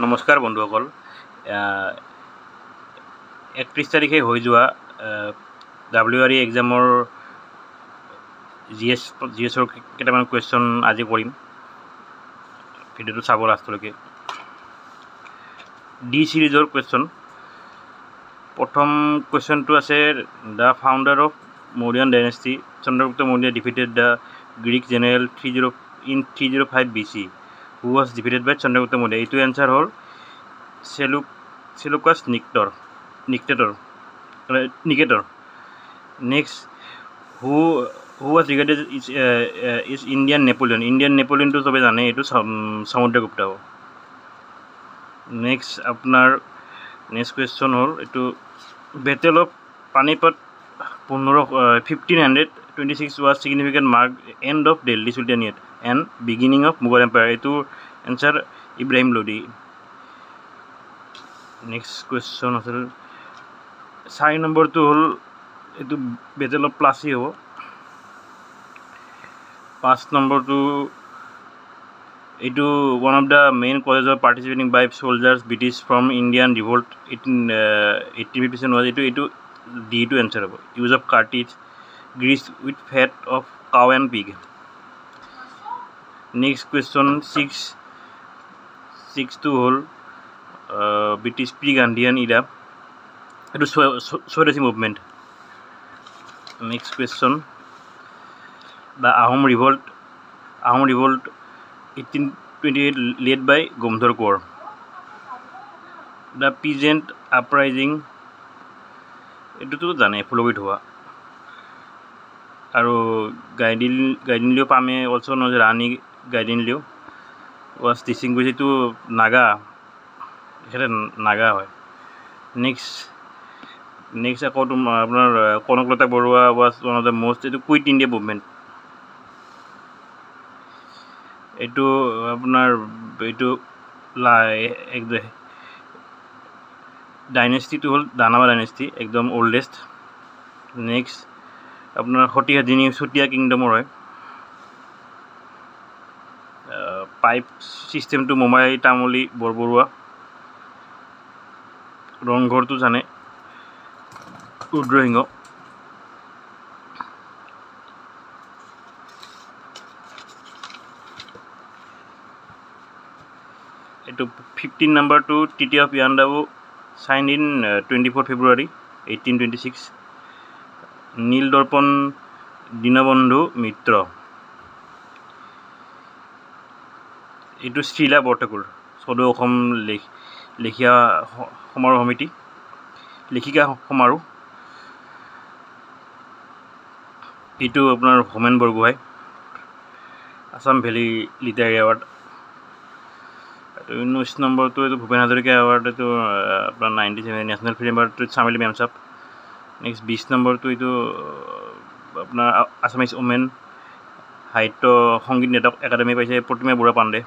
নমস্কাৰ বন্ধুসকল। 31 তাৰিখে হৈ যোৱা WRE এক্সামৰ GSৰ কেইটামান কুৱেশ্যন আজি কৰিম। ভিডিঅ'টো চাব লাষ্টলৈকে। D চিৰিজৰ question. প্ৰথম কুৱেশ্যনটো আছে the founder of Mauryan dynasty Chandragupta Maurya defeated the Greek general 305 BC who was defeated by Chandragupta Maurya. এইটো এনচাৰ হ'ল Seleucus Nicator. Next who was regarded is Indian Napoleon. Indian নেপোলিয়নটো চবে জানে, এইটো সমুদ্ৰগুপ্ত হ'ব। নেক্সট আপোনাৰ নেক্সট কুৱেশ্যন হ'ল এইটো battle of পানিপট 1526 was significant mark end of Delhi Sultanate and beginning of Mughal Empire। এইটো এনচাৰ ইব্ৰাহিম লোডি। নেক্সট কুৱেশ্যন আছিল 4 নম্বৰটো হ'ল এইটো বেটেল অফ প্লাচি হ'ব। 5 নম্বৰটো এইটো one of the main causes of participating by soldiers British from Indian revolt 1857 was এইটো ditto answer হ'ব। Use of cartridge grease with fat of cow and pig. Next question 6টো হ'ল ব্ৰিটিছ প্ৰি গান্ধীয়ান ইৰা, এইটো Swadeshi movement. Next question the Ahom revolt 1828 led by Gomdhar Konwar. The peasant uprising, এইটোতো জানে ফুলগুৰিত হোৱা। আৰু Gaidinliu Pamei also' known Rani Gaidinliu was teaching কৰিছে, এইটো নাগা, এখেতে নাগা হয়। নেক্সট আকৌ আপোনাৰ Kanaklata Barua was one of the most, এইটো কুইট ইণ্ডিয়া মুভমেণ্ট। এইটো আপোনাৰ এইটো ডাইনেষ্টিটো হ'ল দানৱা ডাইনেষ্টি, একদম অল্ডেষ্ট। নেক্সট আপোনাৰ সতীসাধিনী চুতীয়া কিংডমৰ হয়। পাইপ ছিষ্টেমটো মোমাই তামুলী বৰবৰুৱা। ৰংঘৰটো জানে ৰুদ্ৰসিংহ। এইটো 15 নম্বৰটো টিটি অফ ইয়াণ্ডাবু চাইন ইন 24 ফেব্ৰুৱাৰী 1826। নীল দৰ্পণ দীনবন্ধু মিত্ৰ, এইটো শ্ৰীলা বৰঠাকুৰ চদৌ অসম লেখিকা সমাৰোহ। এইটো আপোনাৰ Homen Borgohain, Assam valley literary award. 19 নম্বৰটো এইটো ভূপেন হাজৰিকা এৱাৰ্ড, এইটো আপোনাৰ 97 নেশ্যনেল ফিল্ম এৱাৰ্ড, চামেলি মেমচাপ। নেক্সট 20 নম্বৰটো এইটো আপোনাৰ আছামিজ ওমেন সাহিত্য সংগীত নাটক একাডেমি পাইছে প্ৰতিমা বুঢ়া পাণ্ডে।